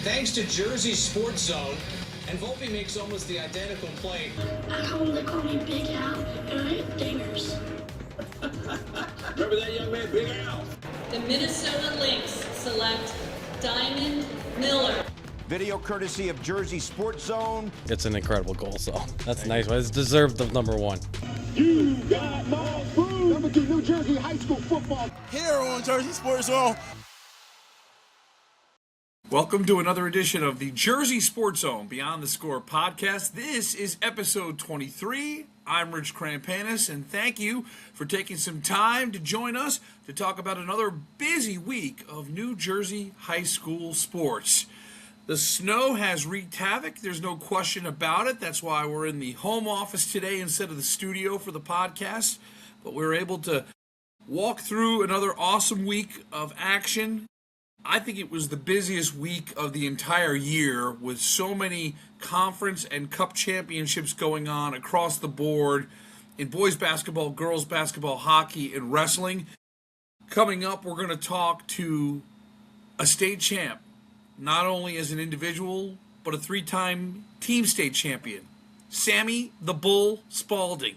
Thanks to Jersey Sports Zone, and Volpe makes almost the identical play. At home, they call me Big Al, and I hit dingers. Remember that young man, Big Al? The Minnesota Lynx select Diamond Miller. Video courtesy of Jersey Sports Zone. It's an incredible goal, so that's nice. It's deserved the number one. You got my food. Number 2, New Jersey high school football. Here on Jersey Sports Zone. Welcome to another edition of the Jersey Sports Zone Beyond the Score podcast. This is episode 23. I'm Rich Krampanis, and thank you for taking some time to join us to talk about another busy week of New Jersey high school sports. The snow has wreaked havoc. There's no question about it. That's why we're in the home office today instead of the studio for the podcast. But we're able to walk through another awesome week of action. I think it was the busiest week of the entire year with so many conference and cup championships going on across the board in boys basketball, girls basketball, hockey, and wrestling. Coming up, we're going to talk to a state champ, not only as an individual, but a 3-time team state champion, Sammy the Bull Spaulding.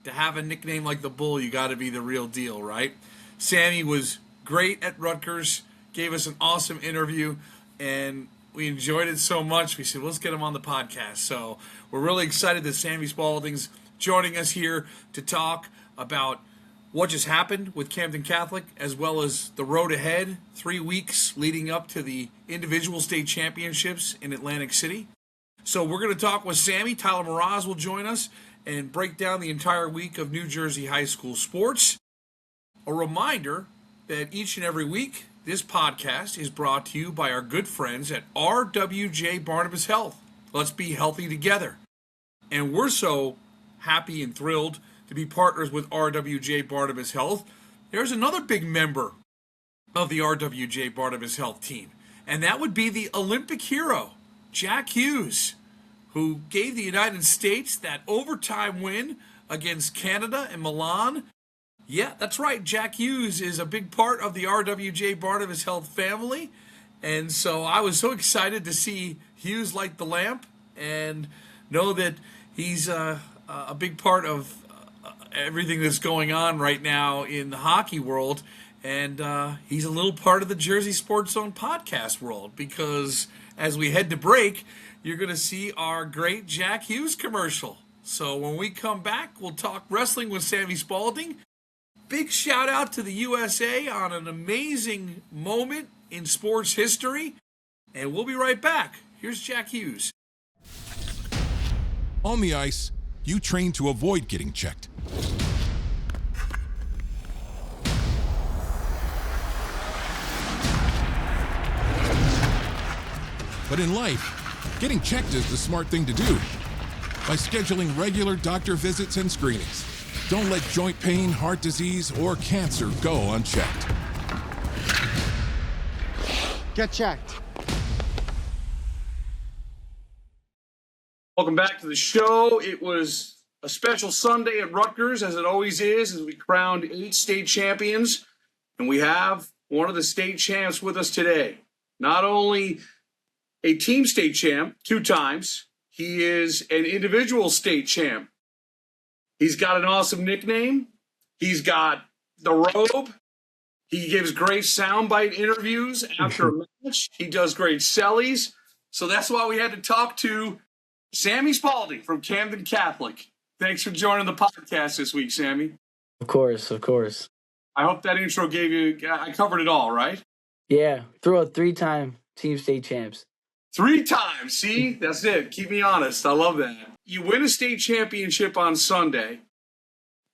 To have a nickname like the Bull, you got to be the real deal, right? Sammy was great at Rutgers, gave us an awesome interview, and we enjoyed it so much, we said, let's get him on the podcast. So we're really excited that Sammy Spaulding's joining us here to talk about what just happened with Camden Catholic, as well as the road ahead, 3 weeks leading up to the individual state championships in Atlantic City. So we're going to talk with Sammy. Tyler Mroz will join us and break down the entire week of New Jersey high school sports. A reminder that each and every week, this podcast is brought to you by our good friends at RWJ Barnabas Health. Let's be healthy together. And we're so happy and thrilled to be partners with RWJ Barnabas Health. There's another big member of the RWJ Barnabas Health team, and that would be the Olympic hero, Jack Hughes, who gave the United States that overtime win against Canada in Milan. Yeah, that's right. Jack Hughes is a big part of the RWJ Barnabas Health family, and so I was so excited to see Hughes light the lamp and know that he's a big part of everything that's going on right now in the hockey world, and he's a little part of the Jersey Sports Zone podcast world, because as we head to break, you're going to see our great Jack Hughes commercial. So when we come back, we'll talk wrestling with Sammy Spaulding. Big shout out to the USA on an amazing moment in sports history, and we'll be right back. Here's Jack Hughes. On the ice, you train to avoid getting checked. But in life, getting checked is the smart thing to do. By scheduling regular doctor visits and screenings, don't let joint pain, heart disease, or cancer go unchecked. Get checked. Welcome back to the show. It was a special Sunday at Rutgers, as it always is, as we crowned 8 state champions. And we have one of the state champs with us today. Not only a team state champ 2 times, he is an individual state champ. He's got an awesome nickname. He's got the robe. He gives great soundbite interviews after a match. He does great sellies. So that's why we had to talk to Sammy Spaulding from Camden Catholic. Thanks for joining the podcast this week, Sammy. Of course. I hope that intro gave you, I covered it all, right? Yeah, threw out 3-time team state champs. 3 times, see? That's it. Keep me honest. I love that. You win a state championship on Sunday.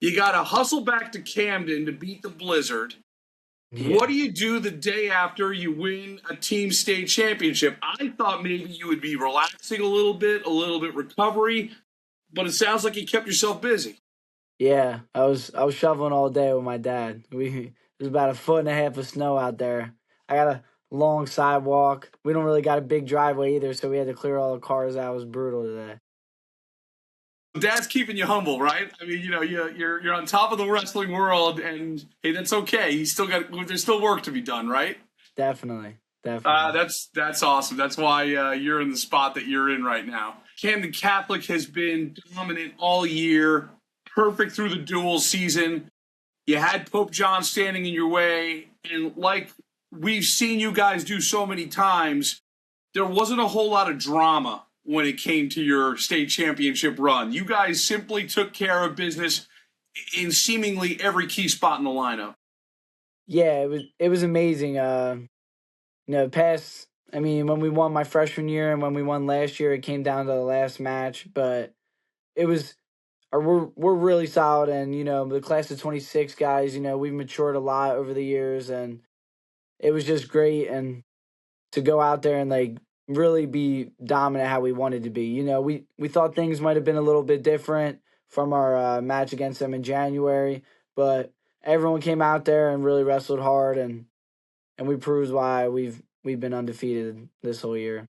You got to hustle back to Camden to beat the Blizzard. Yeah. What do you do the day after you win a team state championship? I thought maybe you would be relaxing a little bit recovery, but it sounds like you kept yourself busy. Yeah, I was shoveling all day with my dad. There's about 1.5 feet of snow out there. I got a long sidewalk. We don't really got a big driveway either, so we had to clear all the cars out. It was brutal today. Dad's keeping you humble, right? I mean, you're on top of the wrestling world, and hey, that's okay. There's still work to be done, right? Definitely. Definitely. That's awesome. That's why you're in the spot that you're in right now. Camden Catholic has been dominant all year, perfect through the dual season. You had Pope John standing in your way, and like we've seen you guys do so many times, there wasn't a whole lot of drama when it came to your state championship run. You guys simply took care of business in seemingly every key spot in the lineup. Yeah, it was amazing. When we won my freshman year and when we won last year, it came down to the last match, but it was we're really solid, and the class of 26 guys, we've matured a lot over the years, and it was just great and to go out there and like really be dominant how we wanted to be. We thought things might have been a little bit different from our match against them in January, but everyone came out there and really wrestled hard, and we proved why we've been undefeated this whole year.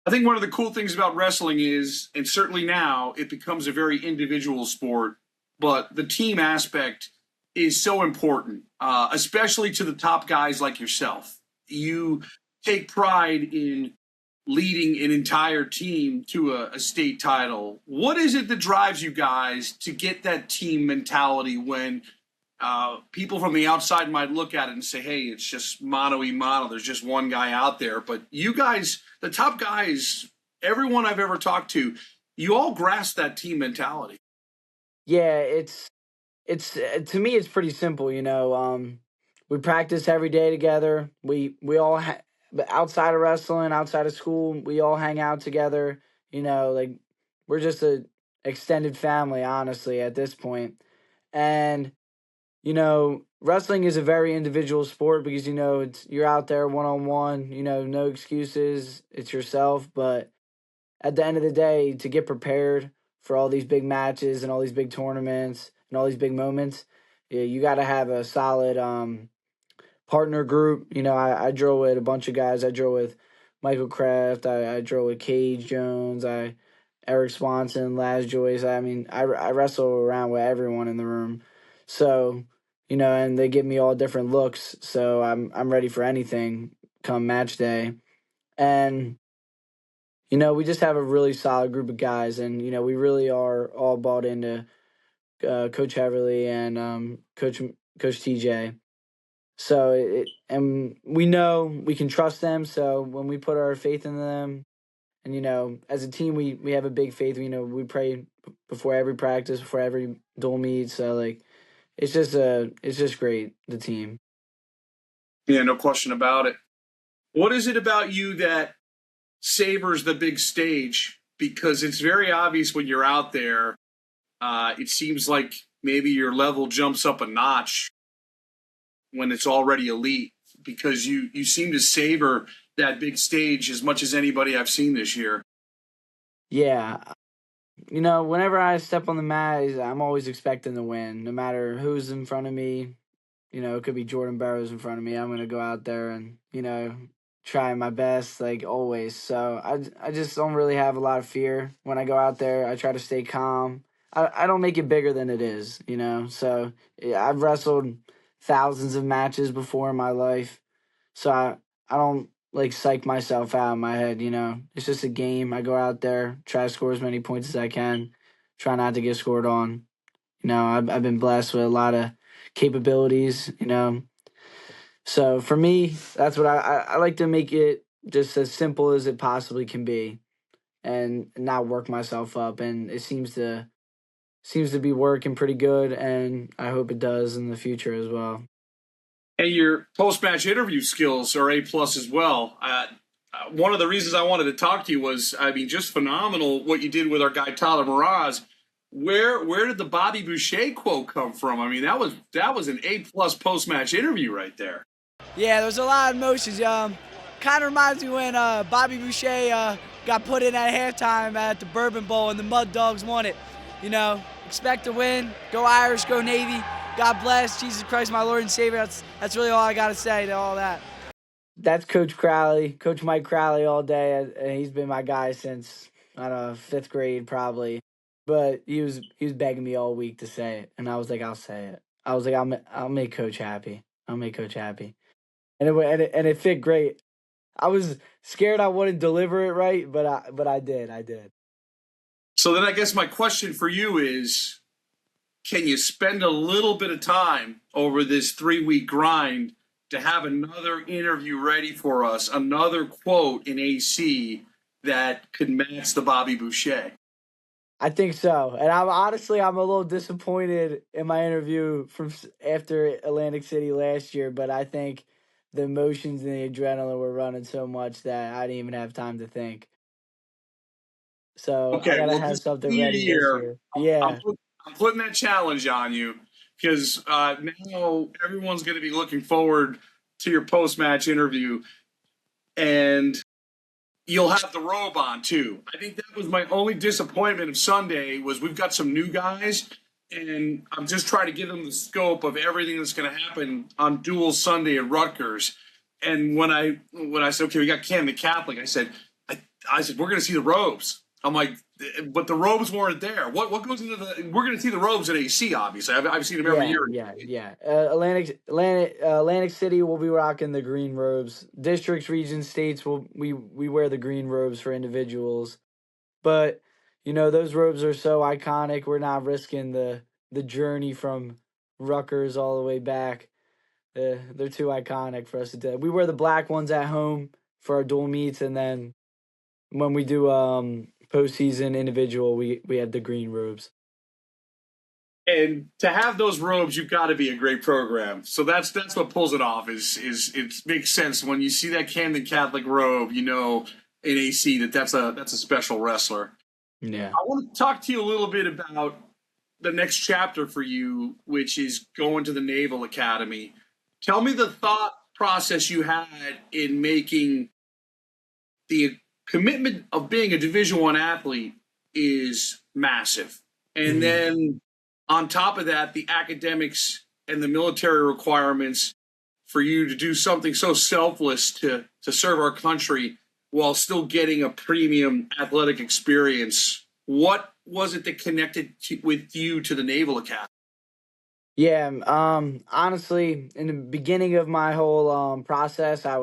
I think one of the cool things about wrestling is, and certainly now, it becomes a very individual sport, but the team aspect is so important, especially to the top guys like yourself. You take pride in leading an entire team to a state title. What is it that drives you guys to get that team mentality when people from the outside might look at it and say, hey, it's just mano-a-mano. There's just one guy out there. But you guys, the top guys, everyone I've ever talked to, you all grasp that team mentality. Yeah, it's to me, it's pretty simple. We practice every day together. We all outside of wrestling, outside of school, we all hang out together. Like we're just a extended family, honestly, at this point. And wrestling is a very individual sport because you're out there one on one. No excuses. It's yourself. But at the end of the day, to get prepared for all these big matches and all these big tournaments and all these big moments, you got to have a solid partner group. I drove with a bunch of guys. I drove with Michael Kraft. I drove with Cage Jones. Eric Swanson, Laz Joyce. I wrestle around with everyone in the room. So, and they give me all different looks. So I'm ready for anything come match day. And, we just have a really solid group of guys. And, we really are all bought into Coach Heverly and Coach TJ. So and we know we can trust them. So when we put our faith in them, and as a team, we have a big faith. We pray before every practice, before every dual meet. So like, it's just great, the team. Yeah, no question about it. What is it about you that savors the big stage? Because it's very obvious when you're out there. It seems like maybe your level jumps up a notch when it's already elite, because you seem to savor that big stage as much as anybody I've seen this year. Yeah. Whenever I step on the mat, I'm always expecting to win, no matter who's in front of me. It could be Jordan Burroughs in front of me. I'm going to go out there and, try my best, like always. So I just don't really have a lot of fear when I go out there. I try to stay calm. I don't make it bigger than it is, So yeah, I've wrestled thousands of matches before in my life. So I don't like psych myself out in my head, It's just a game. I go out there, try to score as many points as I can, try not to get scored on. I've been blessed with a lot of capabilities, So for me, that's what I like to make it just as simple as it possibly can be and not work myself up. And it seems to be working pretty good, and I hope it does in the future as well. And your post-match interview skills are A+ as well. One of the reasons I wanted to talk to you was, just phenomenal what you did with our guy Tyler Mroz. Where did the Bobby Boucher quote come from? That was an A+ post-match interview right there. Yeah, there was a lot of emotions. Kind of reminds me when Bobby Boucher got put in at halftime at the Bourbon Bowl and the Mud Dogs won it. Expect to win. Go Irish, go Navy. God bless, Jesus Christ, my Lord and Savior. That's really all I got to say to all that. That's Coach Crowley, Coach Mike Crowley all day. And he's been my guy since, I don't know, 5th grade probably. But he was begging me all week to say it. And I was like, I'll say it. I was like, I'll make Coach happy. I'll make Coach happy. And it fit great. I was scared I wouldn't deliver it right, but I did. I did. So then I guess my question for you is, can you spend a little bit of time over this 3-week grind to have another interview ready for us, another quote in AC that could match the Bobby Boucher? I think so. And I'm a little disappointed in my interview from after Atlantic City last year, but I think the emotions and the adrenaline were running so much that I didn't even have time to think. So I Okay, gotta well, have this something new ready this year, year. I'm, Yeah. I'm putting that challenge on you because now everyone's going to be looking forward to your post-match interview, and you'll have the robe on too. I think that was my only disappointment of Sunday was we've got some new guys, and I'm just trying to give them the scope of everything that's going to happen on Dual Sunday at Rutgers. And when I said, okay, we got Camden Catholic, I said we're going to see the robes. I'm like, but the robes weren't there. What goes into the? We're going to see the robes at AC. Obviously, I've seen them every year. Yeah. Atlantic City will be rocking the green robes. Districts, regions, states we wear the green robes for individuals. But those robes are so iconic. We're not risking the journey from Rutgers all the way back. They're too iconic for us to do. We wear the black ones at home for our dual meets, and then when we do postseason individual, we have the green robes. And to have those robes, you've got to be a great program. So that's what pulls it off. Is it makes sense when you see that Camden Catholic robe, in AC that's a special wrestler. Yeah. I want to talk to you a little bit about the next chapter for you, which is going to the Naval Academy. Tell me the thought process you had in making the commitment of being a Division I athlete is massive. And then on top of that, the academics and the military requirements for you to do something so selfless to serve our country while still getting a premium athletic experience. What was it that connected with you to the Naval Academy? Yeah, honestly, in the beginning of my whole process, I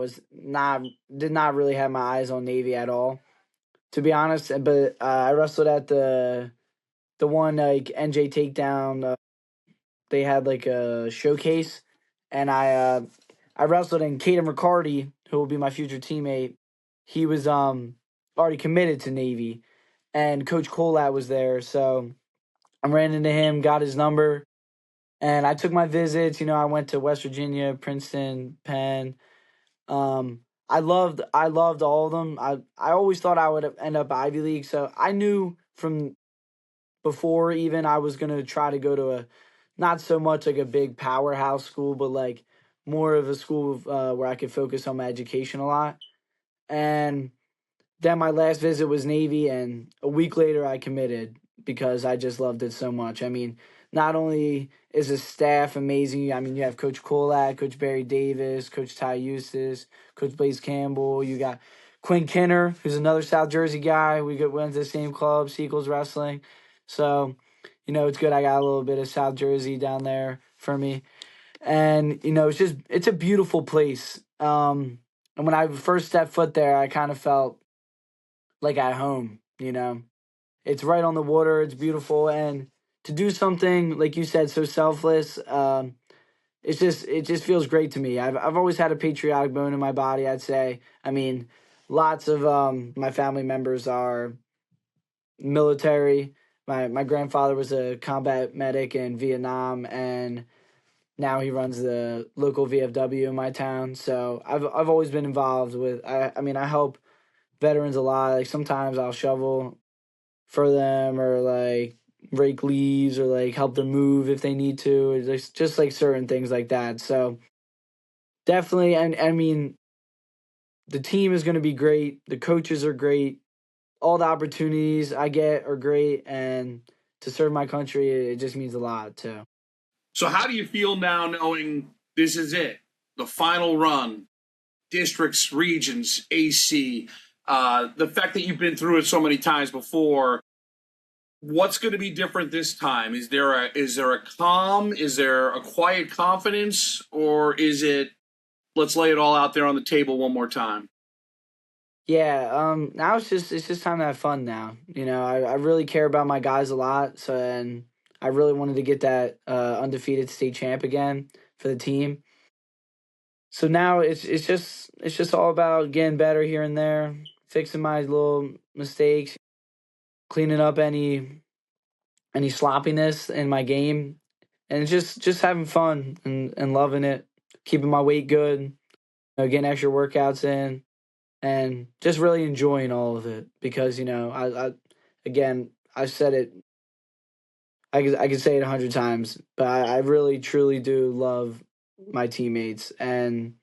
did not really have my eyes on Navy at all, to be honest. But I wrestled at the one like NJ Takedown. They had like a showcase, and I wrestled in Caden Riccardi, who will be my future teammate. He was already committed to Navy, and Coach Colat was there, so I ran into him, got his number. And I took my visits. I went to West Virginia, Princeton, Penn. I loved all of them. I always thought I would end up Ivy League, so I knew from before even I was gonna try to go to a not so much like a big powerhouse school, but like more of a school where I could focus on my education a lot. And then my last visit was Navy, and a week later I committed because I just loved it so much. I mean, not only is the staff amazing, I mean, you have Coach Colat, Coach Barry Davis, Coach Ty Eustace, Coach Blaze Campbell. You got Quinn Kinner, who's another South Jersey guy. Went to the same club, Sequels Wrestling. So, it's good I got a little bit of South Jersey down there for me. And, it's a beautiful place. And when I first stepped foot there, I kind of felt like at home, It's right on the water. It's beautiful. And to do something, like you said, so selfless, it just feels great to me. I've always had a patriotic bone in my body, I'd say. I mean, lots of my family members are military. My grandfather was a combat medic in Vietnam, and now he runs the local VFW in my town. So I've always been involved with. I help veterans a lot. Like sometimes I'll shovel for them, or like rake leaves, or like help them move if they need to. It's just like certain things like that. So definitely, and I mean, the team is going to be great. The coaches are great. All the opportunities I get are great, and to serve my country, it just means a lot too. So how do you feel now knowing this is it, the final run, districts, regions, AC, the fact that you've been through it so many times before? What's going to be different this time? Is there a calm? Is there a quiet confidence? Or is it, let's lay it all out there on the table one more time? Yeah, now it's just time to have fun now. You know, I really care about my guys a lot, so and I really wanted to get that undefeated state champ again for the team. So now it's just all about getting better here and there, fixing my little mistakes, cleaning up any sloppiness in my game, and just having fun and loving it, keeping my weight good, getting extra workouts in, and just really enjoying all of it because I again I've said it. I could say it 100 times, but I really truly do love my teammates, and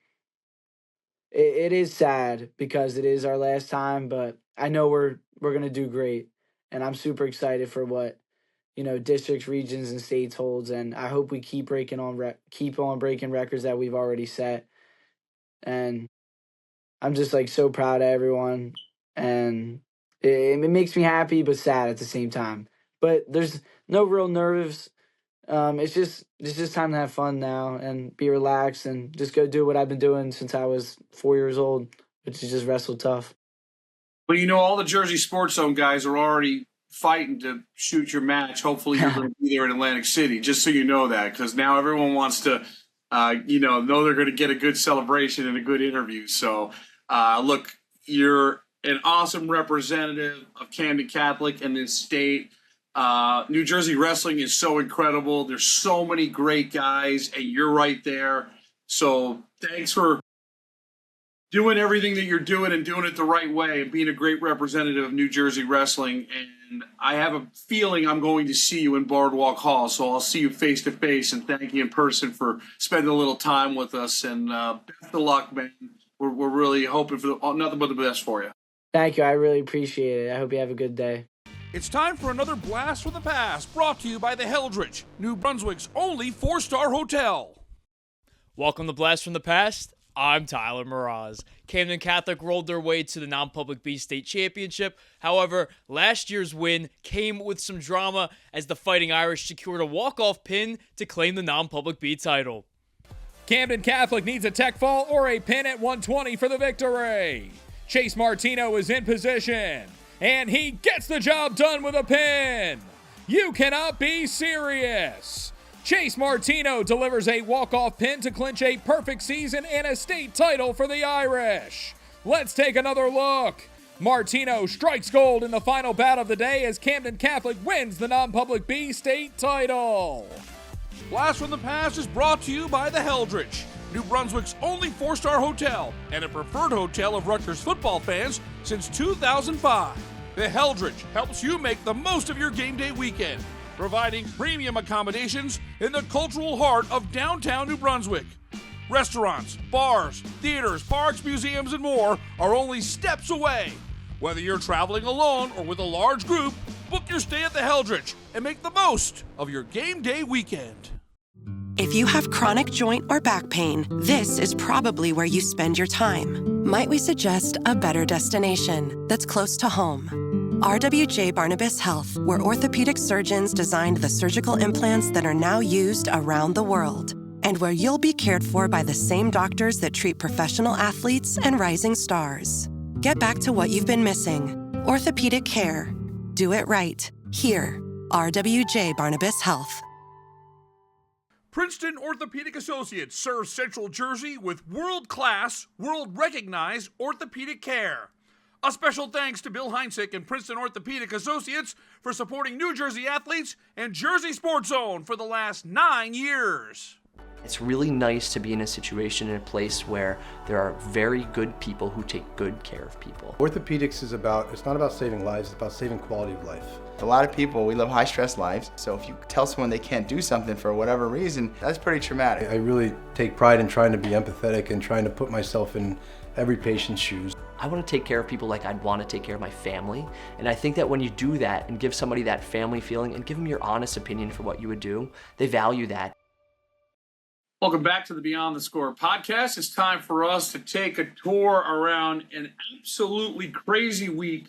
it is sad because it is our last time, but I know we're gonna do great, and I'm super excited for what districts, regions, and states holds, and I hope we keep keep on breaking records that we've already set, and I'm just like so proud of everyone, and it makes me happy but sad at the same time. But there's no real nerves. It's just time to have fun now and be relaxed and just go do what I've been doing since I was 4 years old, which is just wrestle tough. Well, all the Jersey Sports Zone guys are already fighting to shoot your match. Hopefully you're going to be there in Atlantic City, just so you know that, because now everyone wants to, know they're going to get a good celebration and a good interview. So, look, you're an awesome representative of Camden Catholic and this state. New Jersey wrestling is so incredible. There's so many great guys, and you're right there. So thanks for doing everything that you're doing and doing it the right way and being a great representative of New Jersey wrestling. And I have a feeling I'm going to see you in Boardwalk Hall, so I'll see you face to face and thank you in person for spending a little time with us. And best of luck, man. We're really hoping for nothing but the best for you. Thank you. I really appreciate it. I hope you have a good day. It's time for another Blast from the Past, brought to you by the Heldridge, New Brunswick's only 4-star hotel. Welcome to Blast from the Past. I'm Tyler Mroz. Camden Catholic rolled their way to the non-public B state championship. However, last year's win came with some drama as the Fighting Irish secured a walk-off pin to claim the non-public B title. Camden Catholic needs a tech fall or a pin at 120 for the victory. Chase Martino is in position, and he gets the job done with a pin. You cannot be serious. Chase Martino delivers a walk-off pin to clinch a perfect season and a state title for the Irish. Let's take another look. Martino strikes gold in the final bout of the day as Camden Catholic wins the non-public B state title. Blast from the Past is brought to you by the Heldridge, New Brunswick's only 4-star hotel and a preferred hotel of Rutgers football fans since 2005. The Heldridge helps you make the most of your game day weekend, providing premium accommodations in the cultural heart of downtown New Brunswick. Restaurants, bars, theaters, parks, museums, and more are only steps away. Whether you're traveling alone or with a large group, book your stay at the Heldridge and make the most of your game day weekend. If you have chronic joint or back pain, this is probably where you spend your time. Might we suggest a better destination that's close to home? RWJ Barnabas Health, where orthopedic surgeons designed the surgical implants that are now used around the world, and where you'll be cared for by the same doctors that treat professional athletes and rising stars. Get back to what you've been missing. Orthopedic care. Do it right. Here, RWJ Barnabas Health. Princeton Orthopedic Associates serves Central Jersey with world-class, world-recognized orthopedic care. A special thanks to Bill Heinsick and Princeton Orthopedic Associates for supporting New Jersey athletes and Jersey Sports Zone for the last 9 years. It's really nice to be in a situation, in a place where there are very good people who take good care of people. Orthopedics it's not about saving lives, it's about saving quality of life. A lot of people, we live high-stress lives, so if you tell someone they can't do something for whatever reason, that's pretty traumatic. I really take pride in trying to be empathetic and trying to put myself in every patient's shoes. I want to take care of people like I'd want to take care of my family, and I think that when you do that and give somebody that family feeling and give them your honest opinion for what you would do, they value that. Welcome back to the Beyond the Score podcast. It's time for us to take a tour around an absolutely crazy week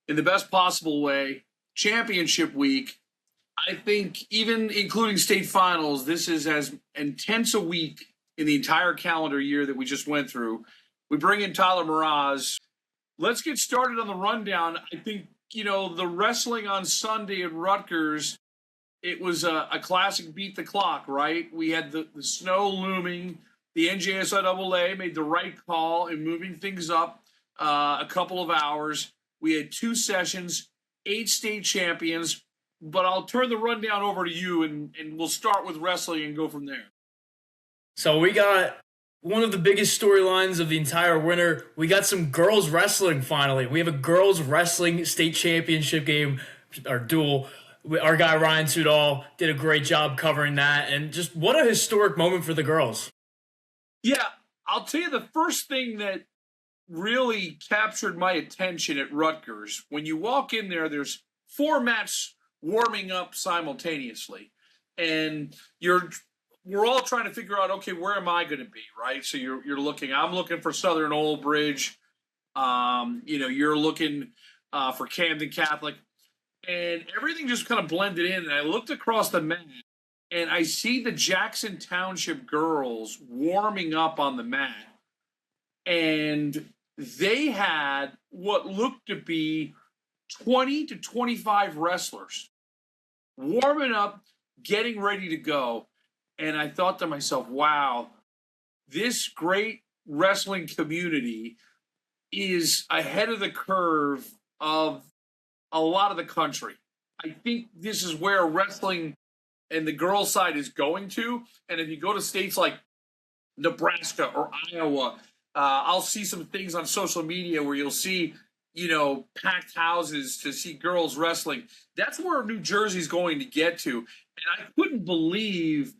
in the best possible way. Championship week. I think even including state finals, this is as intense a week in the entire calendar year that we just went through. We bring in Tyler Mroz. let's get started on the rundown. I think, the wrestling on Sunday at Rutgers, it was a classic beat the clock, right? We had the snow looming. The NJSIAA made the right call in moving things up a couple of hours. We had 2 sessions, 8 state champions. But I'll turn the rundown over to you, and we'll start with wrestling and go from there. So we got one of the biggest storylines of the entire winter. We got some girls wrestling finally. We have a girls wrestling state championship game, or duel. Our guy Ryan Sudol did a great job covering that, and just what a historic moment for the girls. Yeah, I'll tell you the first thing that really captured my attention at Rutgers. When you walk in there, there's 4 mats warming up simultaneously, and we're all trying to figure out, okay, where am I going to be, right? So I'm looking for Southern Old Bridge. You're looking for Camden Catholic, and everything just kind of blended in. And I looked across the mat, and I see the Jackson Township girls warming up on the mat, and they had what looked to be 20 to 25 wrestlers warming up, getting ready to go. And I thought to myself, wow, this great wrestling community is ahead of the curve of a lot of the country. I think this is where wrestling and the girls' side is going to. And if you go to states like Nebraska or Iowa, I'll see some things on social media where you'll see, packed houses to see girls wrestling. That's where New Jersey's going to get to. And I couldn't believe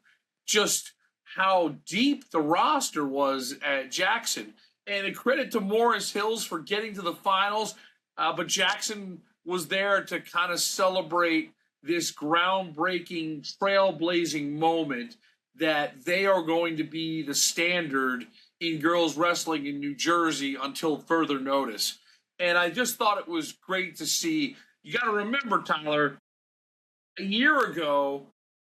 just how deep the roster was at Jackson. And a credit to Morris Hills for getting to the finals. But Jackson was there to kind of celebrate this groundbreaking, trailblazing moment that they are going to be the standard in girls wrestling in New Jersey until further notice. And I just thought it was great to see. You got to remember, Tyler, a year ago,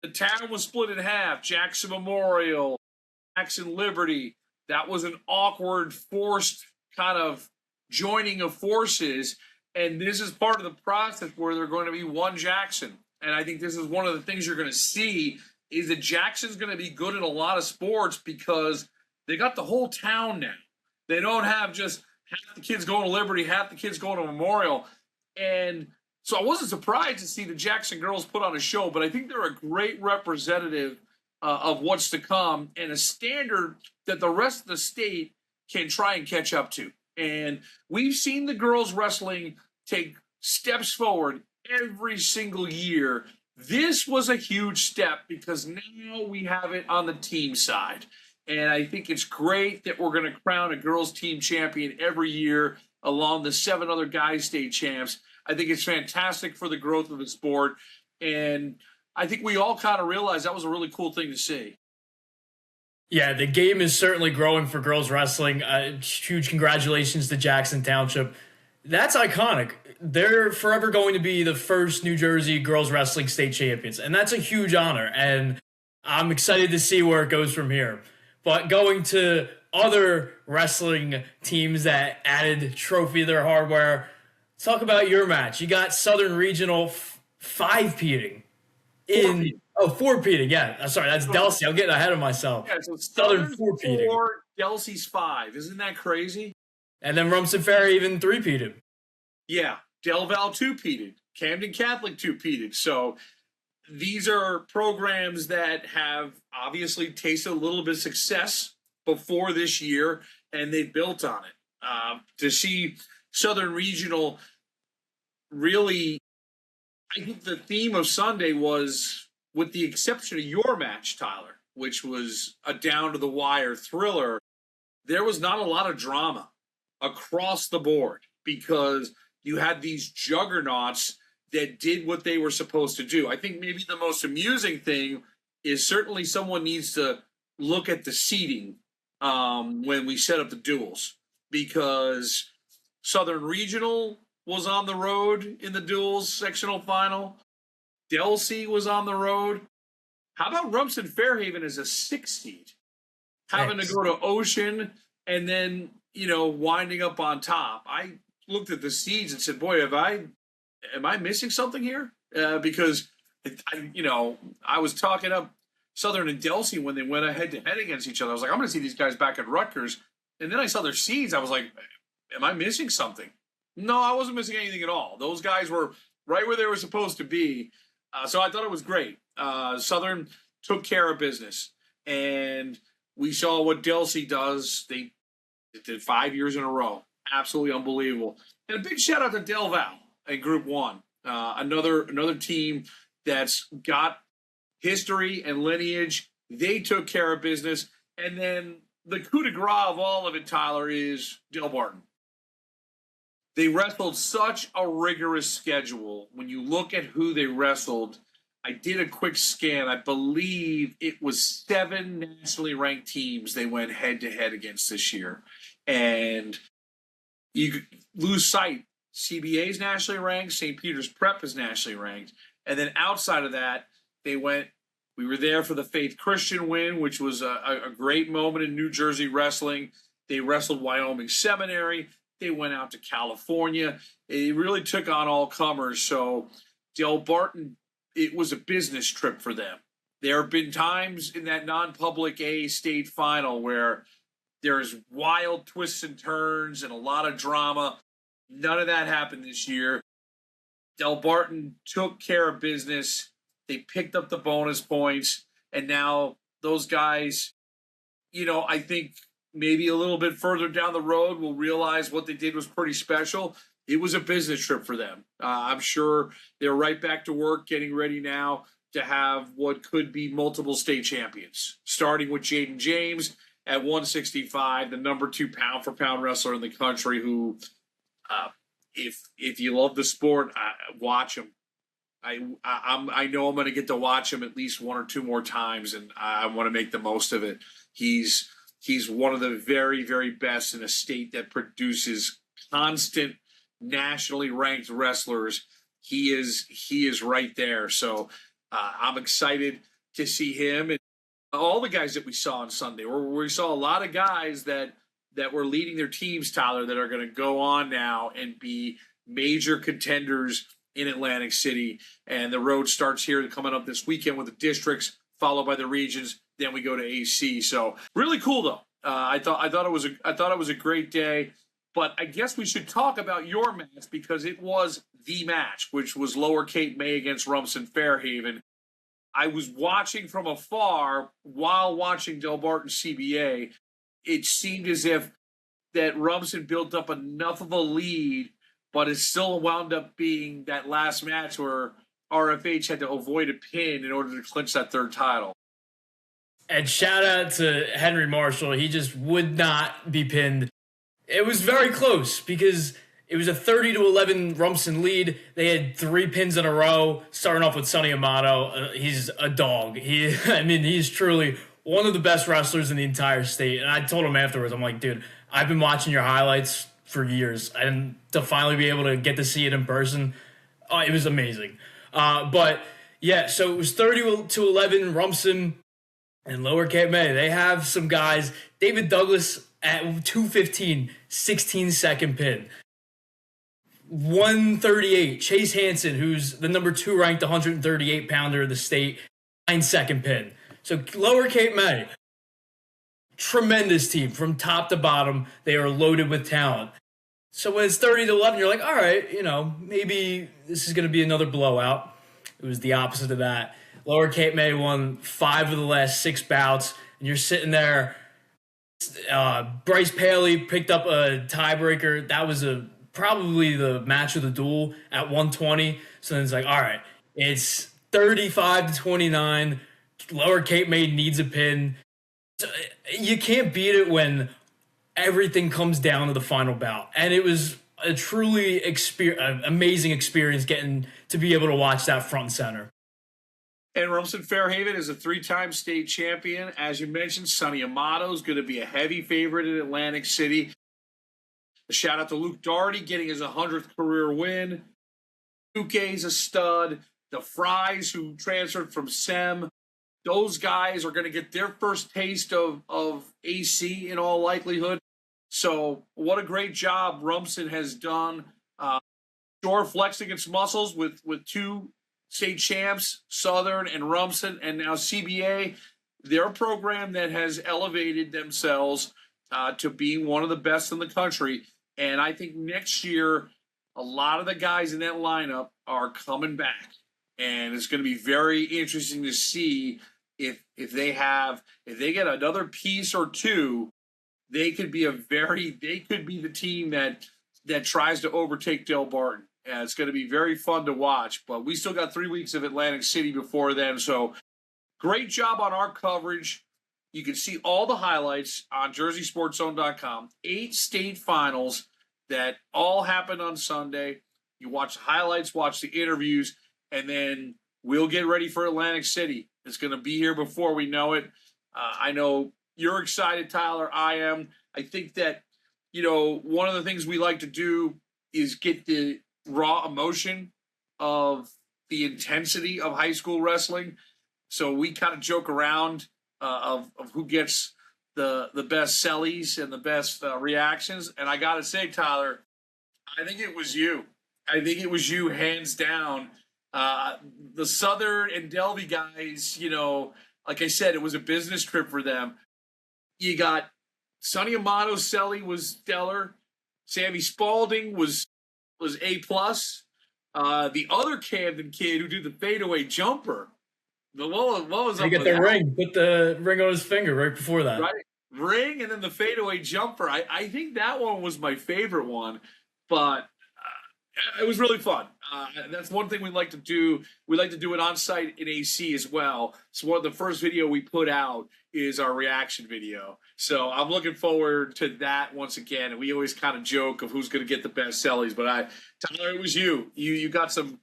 the town was split in half. Jackson Memorial, Jackson Liberty. That was an awkward, forced kind of joining of forces. And this is part of the process where they're going to be one Jackson. And I think this is one of the things you're going to see is that Jackson's going to be good at a lot of sports because they got the whole town now. They don't have just half the kids going to Liberty, half the kids going to Memorial. And so I wasn't surprised to see the Jackson girls put on a show, but I think they're a great representative of what's to come and a standard that the rest of the state can try and catch up to. And we've seen the girls wrestling take steps forward every single year. This was a huge step because now we have it on the team side. And I think it's great that we're going to crown a girls team champion every year along the 7 other guys state champs. I think it's fantastic for the growth of the sport. And I think we all kind of realized that was a really cool thing to see. Yeah, the game is certainly growing for girls wrestling. Huge congratulations to Jackson Township. That's iconic. They're forever going to be the first New Jersey girls wrestling state champions, and that's a huge honor, and I'm excited to see where it goes from here. But going to other wrestling teams that added trophy to their hardware, let's talk about your match. You got Southern Regional 5-peating. 4-peating, yeah. Sorry, that's Delsey. I'm getting ahead of myself. Yeah, so Southern 4-peating. 4, Delsey's 5. Isn't that crazy? And then Rumson Ferry even 3-peated. Yeah, Del Val 2-peated. Camden Catholic 2-peated. So these are programs that have obviously tasted a little bit of success before this year, and they've built on it. To see Southern Regional really, I think the theme of Sunday was, with the exception of your match, Tyler, which was a down-to-the-wire thriller, there was not a lot of drama across the board because you had these juggernauts that did what they were supposed to do. I think maybe the most amusing thing is certainly someone needs to look at the seating when we set up the duels, because Southern Regional was on the road in the duels sectional final. Delsey was on the road. How about Rumson Fairhaven as a 6 seed? Having to go to Ocean and then, winding up on top. looked at the seeds and said, boy, am I missing something here? Because, I was talking up Southern and Delsey when they went head-to-head against each other. I was like, I'm going to see these guys back at Rutgers. And then I saw their seeds. I was like, am I missing something? No, I wasn't missing anything at all. Those guys were right where they were supposed to be. So I thought it was great. Southern took care of business. And we saw what Delsey does. They did 5 years in a row. Absolutely unbelievable. And a big shout out to Del Val in Group 1. Another team that's got history and lineage. They took care of business. And then the coup de grace of all of it, Tyler, is Delbarton. They wrestled such a rigorous schedule. When you look at who they wrestled, I did a quick scan. I believe it was 7 nationally ranked teams they went head-to-head against this year. And you lose sight. CBA is nationally ranked. St. Peter's Prep is nationally ranked. And then outside of that, we were there for the Faith Christian win, which was a great moment in New Jersey wrestling. They wrestled Wyoming Seminary. They went out to California. It really took on all comers. So Delbarton, it was a business trip for them. There have been times in that non-public A state final where there's wild twists and turns and a lot of drama. None of that happened this year. Delbarton took care of business. They picked up the bonus points. And now those guys, I think maybe a little bit further down the road will realize what they did was pretty special. It was a business trip for them. I'm sure they're right back to work, getting ready now to have what could be multiple state champions, starting with Jaden James at 165, the number 2 pound-for-pound wrestler in the country who, if you love the sport, watch him. I know I'm going to get to watch him at least 1 or 2 more times, and I want to make the most of it. He's one of the very, very best in a state that produces constant nationally ranked wrestlers. He is right there. So I'm excited to see him and all the guys that we saw on Sunday. We saw a lot of guys that were leading their teams, Tyler, that are going to go on now and be major contenders in Atlantic City. And the road starts here coming up this weekend with the districts, followed by the regions. Then we go to AC. So really cool though. I thought it was a great day. But I guess we should talk about your match because it was the match, which was Lower Cape May against Rumson Fairhaven. I was watching from afar while watching Delbarton CBA. It seemed as if that Rumson built up enough of a lead, but it still wound up being that last match where RFH had to avoid a pin in order to clinch that 3rd title. And shout out to Henry Marshall. He just would not be pinned. It was very close because it was a 30-11 Rumson lead. They had 3 pins in a row, starting off with Sonny Amato. He's a dog. He's truly one of the best wrestlers in the entire state. And I told him afterwards, I'm like, dude, I've been watching your highlights for years. And to finally be able to get to see it in person, it was amazing. But, yeah, so it was 30-11 Rumson and Lower Cape May. They have some guys. David Douglas at 2:15, 16-second pin. 138, Chase Hansen, who's the number 2 ranked 138-pounder of the state, 9-second pin. So Lower Cape May, tremendous team from top to bottom. They are loaded with talent. So when it's 30-11, you're like, all right, maybe this is going to be another blowout. It was the opposite of that. Lower Cape May won 5 of the last 6 bouts, and you're sitting there. Bryce Paley picked up a tiebreaker. That was probably the match of the duel at 120. So then it's like, all right, it's 35-29. Lower Cape May needs a pin. So you can't beat it when everything comes down to the final bout. And it was a truly amazing experience getting to be able to watch that front and center. And Rumson Fairhaven is a 3-time state champion. As you mentioned, Sonny Amato is going to be a heavy favorite in Atlantic City. A shout out to Luke Doherty getting his 100th career win. Duque's a stud. The Fries, who transferred from SEM, those guys are going to get their first taste of AC in all likelihood. So what a great job Rumson has done. Shore flexing its muscles with 2 state champs, Southern and Rumson, and now CBA. They're a program that has elevated themselves to being one of the best in the country. And I think next year, a lot of the guys in that lineup are coming back. And it's going to be very interesting to see if they get another piece or two, they could be the team that tries to overtake Delbarton. It's going to be very fun to watch, but we still got 3 weeks of Atlantic City before then. So great job on our coverage. You can see all the highlights on jerseysportszone.com. 8 state finals that all happened on Sunday. You watch the highlights, watch the interviews, and then we'll get ready for Atlantic City. It's going to be here before we know it. I know you're excited, Tyler. I am. I think that, one of the things we like to do is get the raw emotion of the intensity of high school wrestling. So we kind of joke around of who gets the best sellies and the best reactions. And I got to say, Tyler, I think it was you. I think it was you hands down. The Southern and Delby guys, like I said, it was a business trip for them. You got Sonny Amato's celly was stellar. Sammy Spaulding was A+. The other Camden kid who did the fadeaway jumper. What was up with the ring? Put the ring on his finger right before that. Right. Ring and then the fadeaway jumper. I think that one was my favorite one, but it was really fun. That's one thing we like to do. We like to do it on site in AC as well. So the first video we put out is our reaction video. So I'm looking forward to that once again. And we always kind of joke of who's going to get the best sellies. But Tyler, it was you. You got some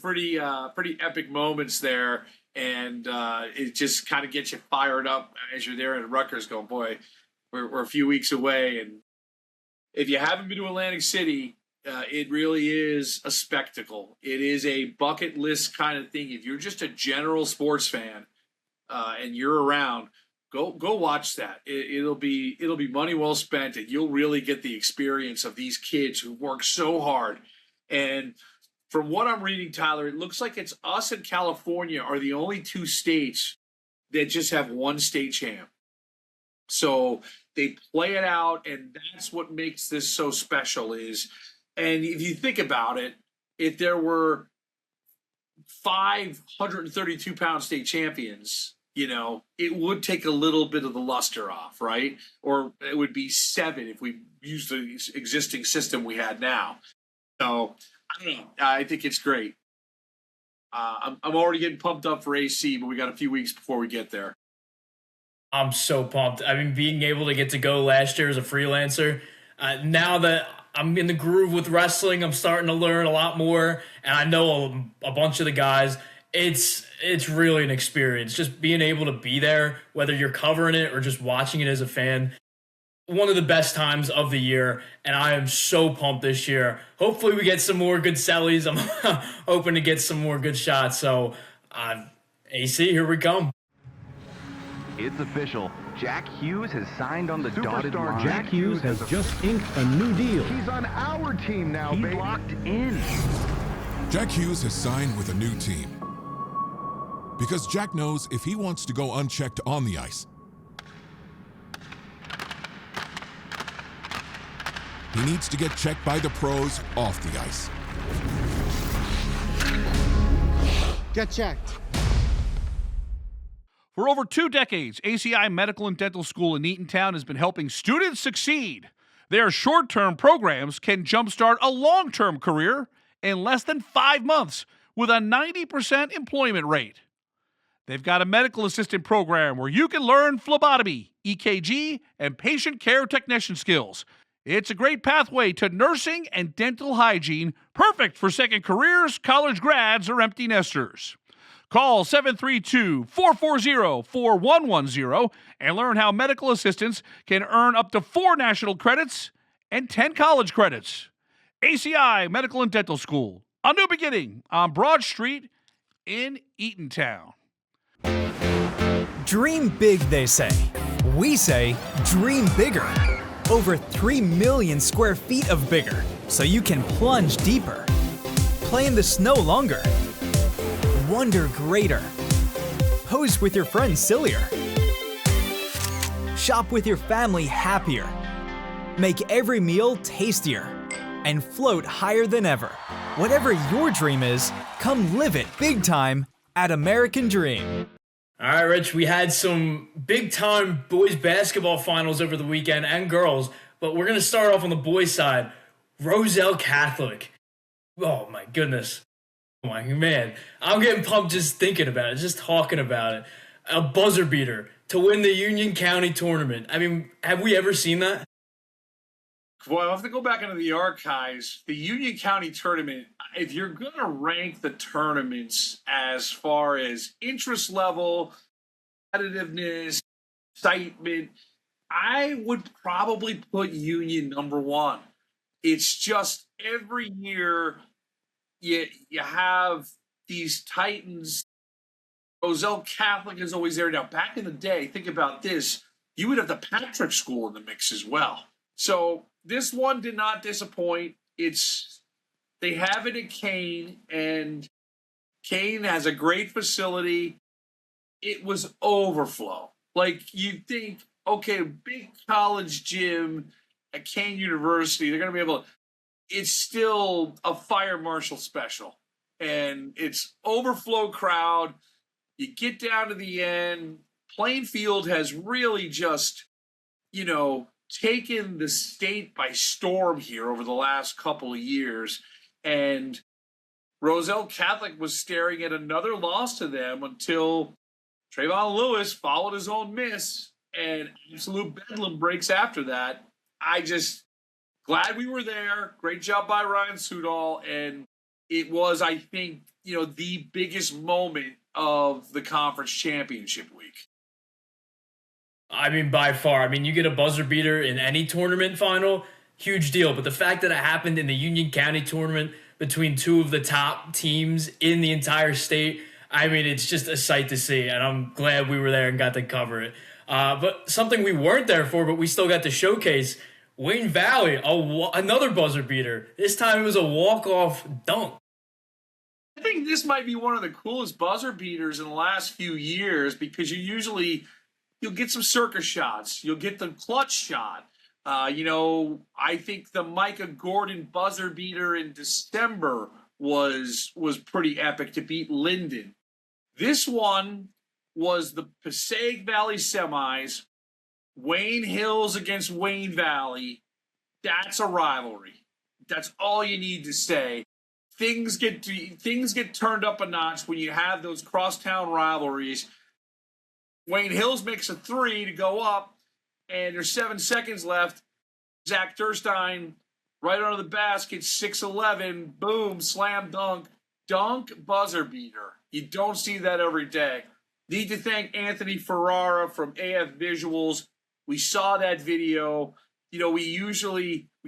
pretty epic moments there, and it just kind of gets you fired up as you're there at Rutgers, going, boy, we're a few weeks away. And if you haven't been to Atlantic City, it really is a spectacle. It is a bucket list kind of thing. If you're just a general sports fan and you're around, go watch that. It'll be money well spent, and you'll really get the experience of these kids who work so hard. And from what I'm reading, Tyler, it looks like it's us and California are the only 2 states that just have one state champ. So they play it out, and that's what makes this so special is. And if you think about it, if there were 532-pound state champions, it would take a little bit of the luster off, right? Or it would be 7 if we used the existing system we had now. So, I don't know. I think it's great. I'm already getting pumped up for AC, but we got a few weeks before we get there. I'm so pumped. I mean, being able to get to go last year as a freelancer, now that I'm in the groove with wrestling, I'm starting to learn a lot more, and I know a bunch of the guys. It's really an experience. Just being able to be there, whether you're covering it or just watching it as a fan, one of the best times of the year, and I am so pumped this year. Hopefully we get some more good sellies. I'm hoping to get some more good shots. So, AC, here we come. It's official. Jack Hughes has signed on the dotted line. Jack Hughes has just inked a new deal. He's on our team now, baby. He's locked in. Jack Hughes has signed with a new team. Because Jack knows if he wants to go unchecked on the ice, he needs to get checked by the pros off the ice. Get checked. For over 2 decades, ACI Medical and Dental School in Eatontown has been helping students succeed. Their short-term programs can jumpstart a long-term career in less than 5 months with a 90% employment rate. They've got a medical assistant program where you can learn phlebotomy, EKG, and patient care technician skills. It's a great pathway to nursing and dental hygiene, perfect for second careers, college grads, or empty nesters. Call 732-440-4110 and learn how medical assistants can earn up to 4 national credits and 10 college credits. ACI Medical and Dental School, a new beginning on Broad Street in Eatontown. Dream big, they say. We say dream bigger. Over 3 million square feet of bigger, so you can plunge deeper. Play in the snow longer. Wonder greater. Pose with your friends sillier. Shop with your family happier. Make every meal tastier. And float higher than ever. Whatever your dream is, come live it big time at American Dream. All right, Rich, we had some big-time boys basketball finals over the weekend and girls, but we're going to start off on the boys' side. Roselle Catholic. Oh, my goodness. Oh, my man. I'm getting pumped just thinking about it, just talking about it. A buzzer beater to win the Union County tournament. I mean, have we ever seen that? Well, I have to go back into the archives. The Union County tournament, if you're going to rank the tournaments as far as interest level, competitiveness, excitement, I would probably put Union number one. It's just every year you have these Titans. Roselle Catholic is always there. Now, back in the day, think about this, you would have the Patrick School in the mix as well. So this one did not disappoint. They have it at Kane, and Kane has a great facility. It was overflow. Like, you think, okay, big college gym at Kane University, they're going to be able to, it's still a fire marshal special. And it's overflow crowd. You get down to the end. Plainfield has really just, taken the state by storm here over the last couple of years. And Roselle Catholic was staring at another loss to them until Trayvon Lewis followed his own miss, and absolute bedlam breaks after that. Glad we were there. Great job by Ryan Sudol. And it was, I think, the biggest moment of the conference championship week. I mean, by far. I mean, you get a buzzer beater in any tournament final, huge deal. But the fact that it happened in the Union County tournament between two of the top teams in the entire state, I mean, it's just a sight to see. And I'm glad we were there and got to cover it. But something we weren't there for, but we still got to showcase, Wayne Valley, another buzzer beater. This time it was a walk-off dunk. I think this might be one of the coolest buzzer beaters in the last few years, because you'll get some circus shots. You'll get the clutch shot. I think the Micah Gordon buzzer beater in December was pretty epic to beat Linden. This one was the Passaic Valley semis. Wayne Hills against Wayne Valley. That's a rivalry. That's all you need to say. Things get turned up a notch when you have those crosstown rivalries. Wayne Hills makes a three to go up, and there's 7 seconds left. Zach Durstein right under the basket, 6'11", boom, slam dunk, buzzer beater. You don't see that every day. Need to thank Anthony Ferrara from AF Visuals. We saw that video. We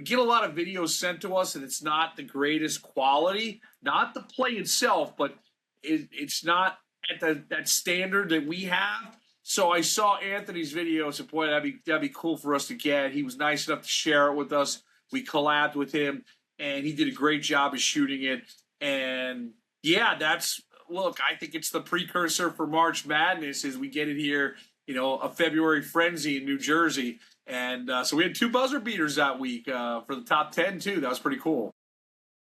get a lot of videos sent to us, and it's not the greatest quality. Not the play itself, but it's not at that standard that we have. So I saw Anthony's video and said, boy, that'd be cool for us to get. He was nice enough to share it with us. We collabed with him, and he did a great job of shooting it. And yeah, I think it's the precursor for March Madness as we get it here, a February frenzy in New Jersey. And so we had 2 buzzer beaters that week for the top 10 too. That was pretty cool.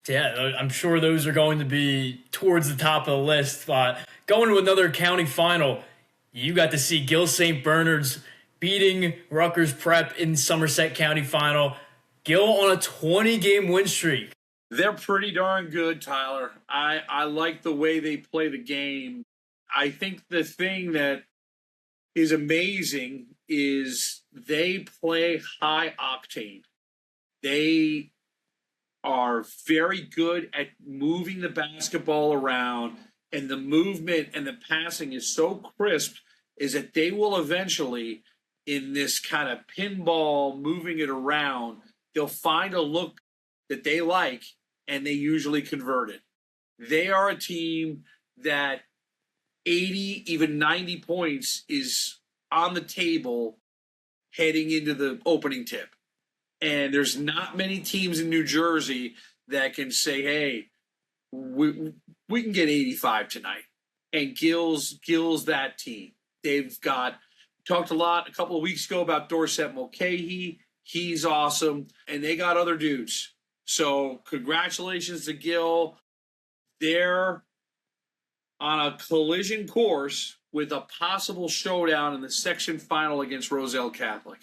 Yeah, I'm sure those are going to be towards the top of the list. Going to another county final, you got to see Gill St. Bernard's beating Rutgers Prep in Somerset County final. Gill on a 20-game win streak. They're pretty darn good, Tyler. I like the way they play the game. I think the thing that is amazing is they play high octane. They are very good at moving the basketball around, and the movement and the passing is so crisp is that they will eventually, in this kind of pinball, moving it around, they'll find a look that they like, and they usually convert it. They are a team that 80, even 90 points is on the table heading into the opening tip. And there's not many teams in New Jersey that can say, hey, we can get 85 tonight. And Gill's that team. They've talked a couple of weeks ago about Dorset Mulcahy. He's awesome. And they got other dudes. So congratulations to Gill. They're on a collision course with a possible showdown in the section final against Roselle Catholic.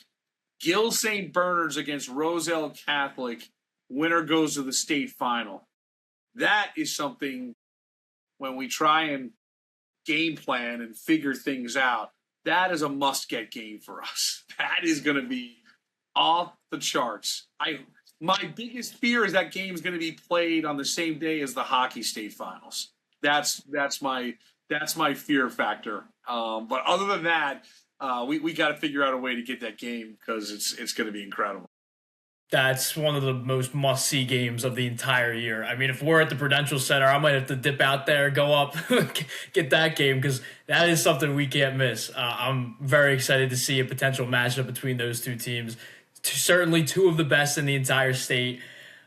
Gill St. Bernard's against Roselle Catholic. Winner goes to the state final. That is something when we try and game plan and figure things out, that is a must-get game for us. That is going to be off the charts. My biggest fear is that game is going to be played on the same day as the hockey state finals. That's my fear factor. But other than that, we got to figure out a way to get that game because it's going to be incredible. That's one of the most must-see games of the entire year. I mean, if we're at the Prudential Center, I might have to dip out there, go up, get that game, because that is something we can't miss. I'm very excited to see a potential matchup between those two teams. Certainly two of the best in the entire state.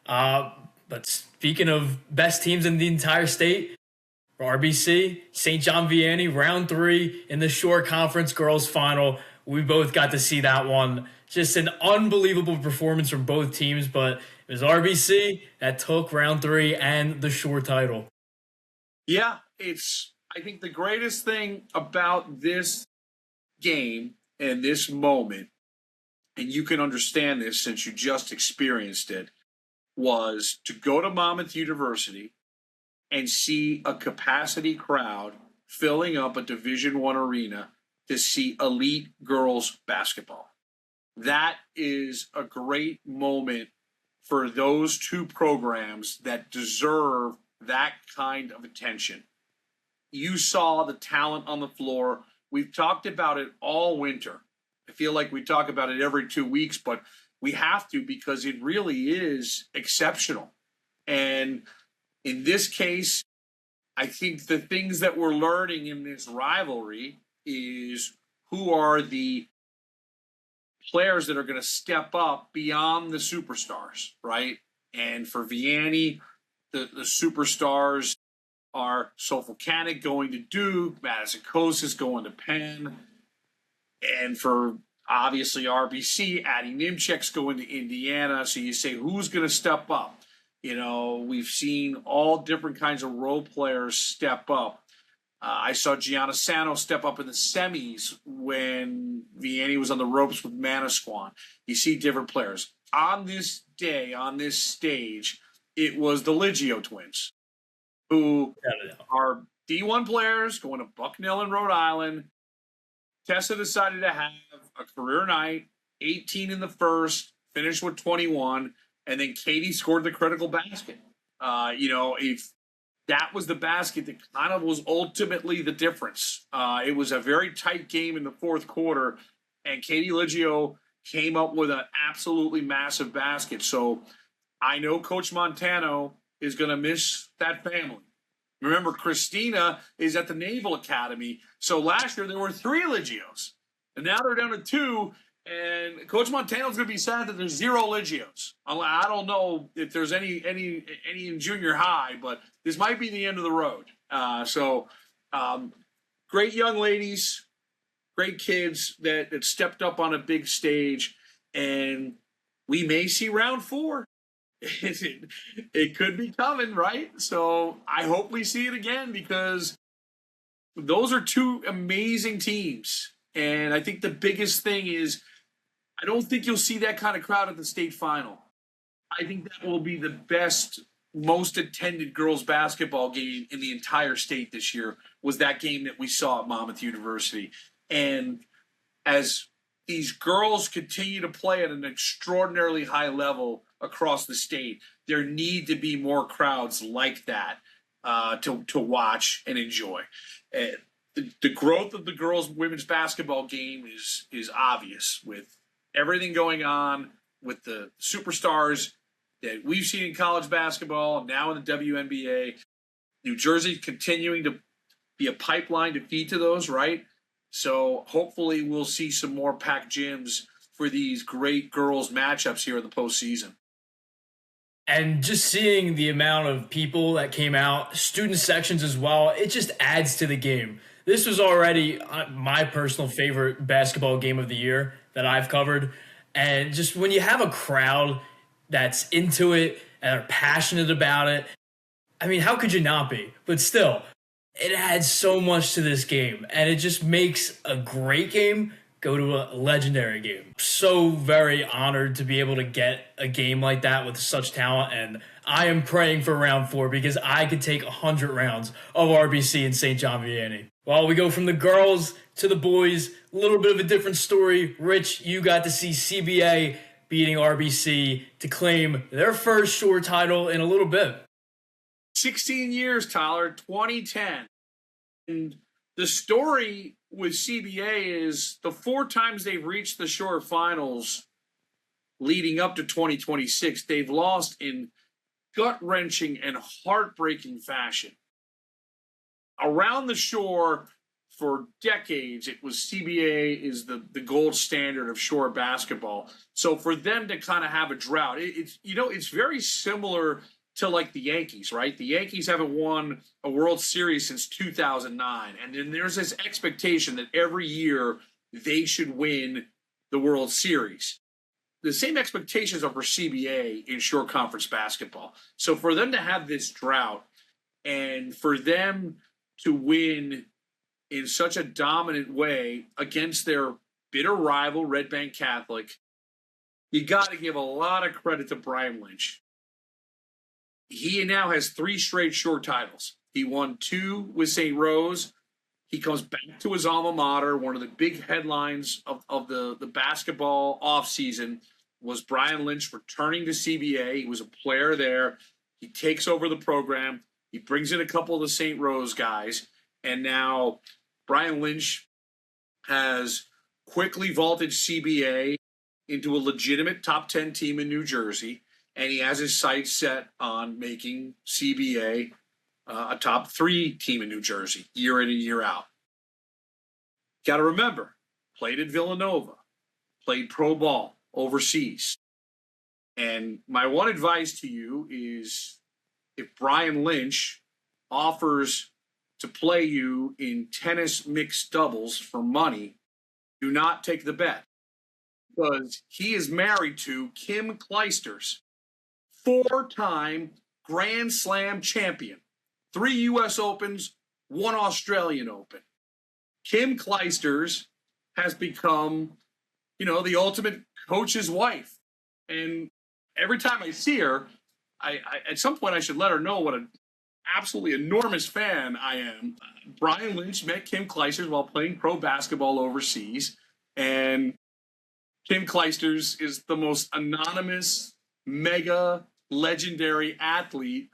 But speaking of best teams in the entire state, RBC, St. John Vianney, round 3 in the Shore Conference Girls Final. We both got to see that one. Just an unbelievable performance from both teams, but it was RBC that took round 3 and the Shore title. Yeah, I think the greatest thing about this game and this moment, and you can understand this since you just experienced it, was to go to Monmouth University and see a capacity crowd filling up a Division I arena to see elite girls basketball. That is a great moment for those two programs that deserve that kind of attention. You saw the talent on the floor. We've talked about it all winter. I feel like we talk about it every 2 weeks, but we have to because it really is exceptional. And in this case, I think the things that we're learning in this rivalry is who are the players that are going to step up beyond the superstars, right? And for Vianney, the superstars are Sofocanic going to Duke, Madison Kosis going to Penn, and for obviously RBC, Addie Nimchek's going to Indiana. So you say, who's going to step up? You know, we've seen all different kinds of role players step up. I saw Gianna Sano step up in the semis when Vianney was on the ropes with Manasquan. You see different players. On this day, on this stage, it was the Liggio twins, who are D1 players going to Bucknell in Rhode Island. Tessa decided to have a career night, 18 in the first, finished with 21, and then Katie scored the critical basket. If that was the basket that kind of was ultimately the difference. It was a very tight game in the fourth quarter, and Katie Liggio came up with an absolutely massive basket. So I know Coach Montano is going to miss that family. Remember, Christina is at the Naval Academy. So last year there were 3 Liggios, and now they're down to 2. And Coach Montano's going to be sad that there's 0 Liggios. I don't know if there's any in junior high, but this might be the end of the road. Great young ladies, great kids that stepped up on a big stage, and we may see round 4. It could be coming, right? So I hope we see it again because those are 2 amazing teams. And I think the biggest thing is I don't think you'll see that kind of crowd at the state final. I think that will be the best, most attended girls basketball game in the entire state this year was that game that we saw at Monmouth University. And as these girls continue to play at an extraordinarily high level across the state, there need to be more crowds like that to watch and enjoy. The growth of the girls' women's basketball game is obvious with everything going on with the superstars that we've seen in college basketball and now in the WNBA. New Jersey continuing to be a pipeline to feed to those, right? So hopefully we'll see some more packed gyms for for these great girls matchups here in the postseason. And just seeing the amount of people that came out, student sections as well, it just adds to the game. This was already my personal favorite basketball game of the year that I've covered. And just when you have a crowd that's into it and are passionate about it, I mean, how could you not be? But still, it adds so much to this game. And it just makes a great game go to a legendary game. So very honored to be able to get a game like that with such talent, and I am praying for round 4 because I could take 100 rounds of RBC in St. John Vianney. Well, we go from the girls to the boys, a little bit of a different story. Rich, you got to see CBA beating RBC to claim their first shore title in a little bit. 16 years, Tyler, 2010. And the story with CBA is the 4 times they've reached the Shore Finals leading up to 2026, they've lost in gut-wrenching and heartbreaking fashion. Around the Shore, for decades, it was CBA is the gold standard of Shore basketball. So for them to kind of have a drought, it's very similar to like the Yankees, right? The Yankees haven't won a World Series since 2009. And then there's this expectation that every year they should win the World Series. The same expectations are for CBA in Shore Conference basketball. So for them to have this drought and for them to win in such a dominant way against their bitter rival, Red Bank Catholic, you got to give a lot of credit to Brian Lynch. He now has 3 straight Shore titles. He won 2 with St. Rose. He comes back to his alma mater. One of the big headlines of the basketball offseason was Brian Lynch returning to CBA. He was a player there. He takes over the program. He brings in a couple of the St. Rose guys. And now Brian Lynch has quickly vaulted CBA into a legitimate top 10 team in New Jersey. And he has his sights set on making CBA a top 3 team in New Jersey, year in and year out. Got to remember, played at Villanova, played pro ball overseas. And my one advice to you is if Brian Lynch offers to play you in tennis mixed doubles for money, do not take the bet. Because he is married to Kim Clijsters, 4-time Grand Slam champion, 3 U.S. Opens, 1 Australian Open. Kim Clijsters has become, the ultimate coach's wife. And every time I see her, I at some point I should let her know what an absolutely enormous fan I am. Brian Lynch met Kim Clijsters while playing pro basketball overseas. And Kim Clijsters is the most anonymous, mega legendary athlete.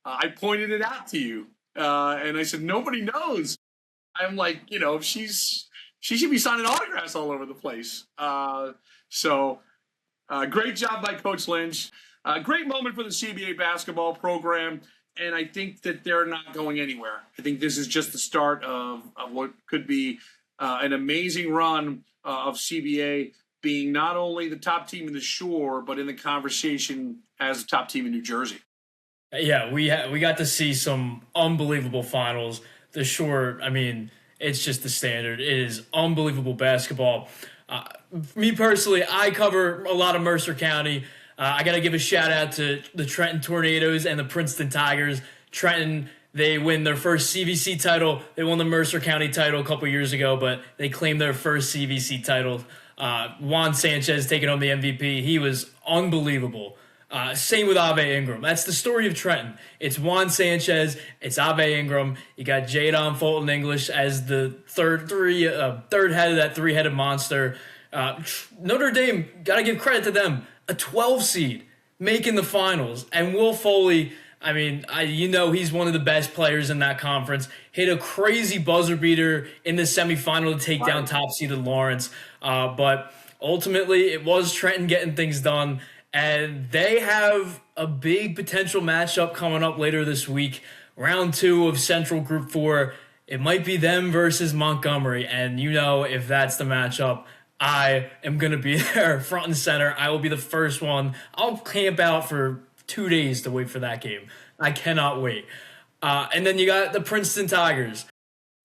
I pointed it out to you. And I said, nobody knows. I'm like, she should be signing autographs all over the place. So great job by Coach Lynch. Great moment for the CBA basketball program. And I think that they're not going anywhere. I think this is just the start of what could be an amazing run of CBA being not only the top team in the Shore, but in the conversation as a top team in New Jersey. Yeah, we got to see some unbelievable finals. The Shore, it's just the standard. It is unbelievable basketball. Me personally, I cover a lot of Mercer County. I got to give a shout out to the Trenton Tornadoes and the Princeton Tigers. Trenton, they win their first CVC title. They won the Mercer County title a couple years ago, but they claimed their first CVC title. Juan Sanchez taking home the MVP. He was unbelievable. Same with Ave Ingram. That's the story of Trenton. It's Juan Sanchez. It's Ave Ingram. You got Jadon Fulton English as the third head of that 3-headed monster. Notre Dame, got to give credit to them. A 12 seed making the finals. And Will Foley, he's one of the best players in that conference. Hit a crazy buzzer beater in the semifinal to take down top seeded Lawrence. But ultimately, it was Trenton getting things done. And they have a big potential matchup coming up later this week. Round 2 of Central Group 4. It might be them versus Montgomery. And if that's the matchup, I am going to be there front and center. I will be the first one. I'll camp out for 2 days to wait for that game. I cannot wait. And then you got the Princeton Tigers.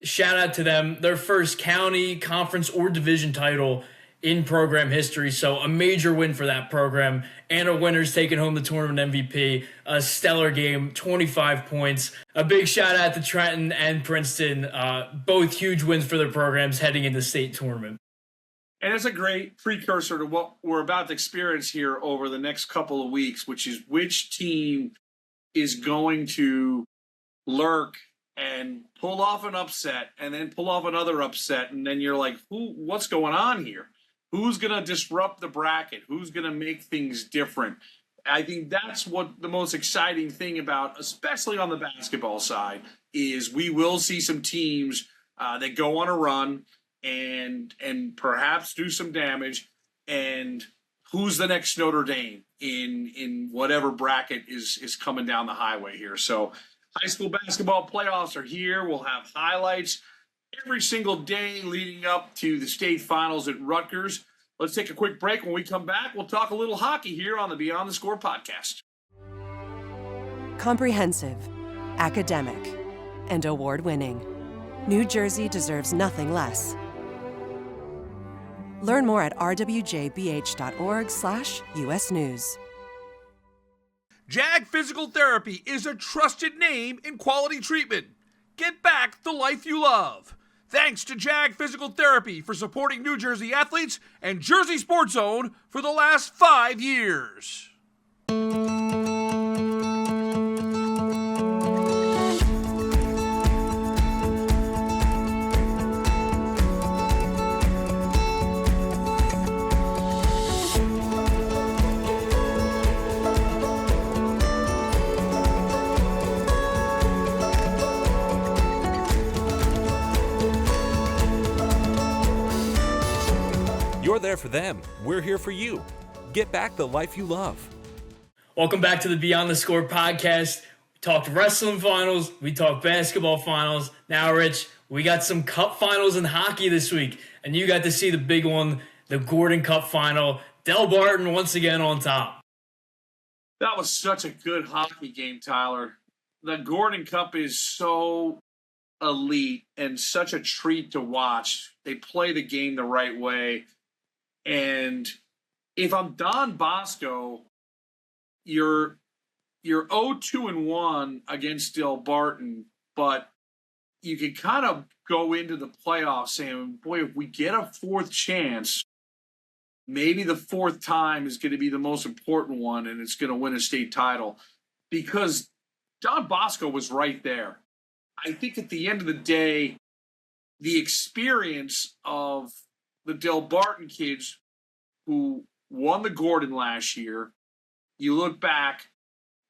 Shout out to them. Their first county, conference, or division title in program history. So a major win for that program. Anna Winters taking home the tournament MVP. A stellar game, 25 points. A big shout out to Trenton and Princeton. Both huge wins for their programs heading into the state tournament. And it's a great precursor to what we're about to experience here over the next couple of weeks, which is which team is going to lurk and pull off an upset and then pull off another upset. And then you're like, what's going on here? Who's going to disrupt the bracket? Who's going to make things different? I think that's what the most exciting thing about, especially on the basketball side, is we will see some teams that go on a run and perhaps do some damage. And who's the next Notre Dame in whatever bracket is coming down the highway here. So high school basketball playoffs are here. We'll have highlights every single day leading up to the state finals at Rutgers. Let's take a quick break. When we come back, we'll talk a little hockey here on the Beyond the Score podcast. Comprehensive, academic, and award-winning. New Jersey deserves nothing less. Learn more at rwjbh.org/US News. JAG Physical Therapy is a trusted name in quality treatment. Get back the life you love. Thanks to JAG Physical Therapy for supporting New Jersey athletes and Jersey Sports Zone for the last 5 years. You're there for them. We're here for you. Get back the life you love. Welcome back to the Beyond the Score podcast. We talked wrestling finals. We talked basketball finals. Now, Rich, we got some cup finals in hockey this week. And you got to see the big one, the Gordon Cup final. Delbarton once again on top. That was such a good hockey game, Tyler. The Gordon Cup is so elite and such a treat to watch. They play the game the right way. And if I'm Don Bosco, you're 0-2-1 against Delbarton, but you can kind of go into the playoffs saying, boy, if we get a fourth chance, maybe the fourth time is going to be the most important one and it's going to win a state title. Because Don Bosco was right there. I think at the end of the day, the experience of the Delbarton kids who won the Gordon last year, you look back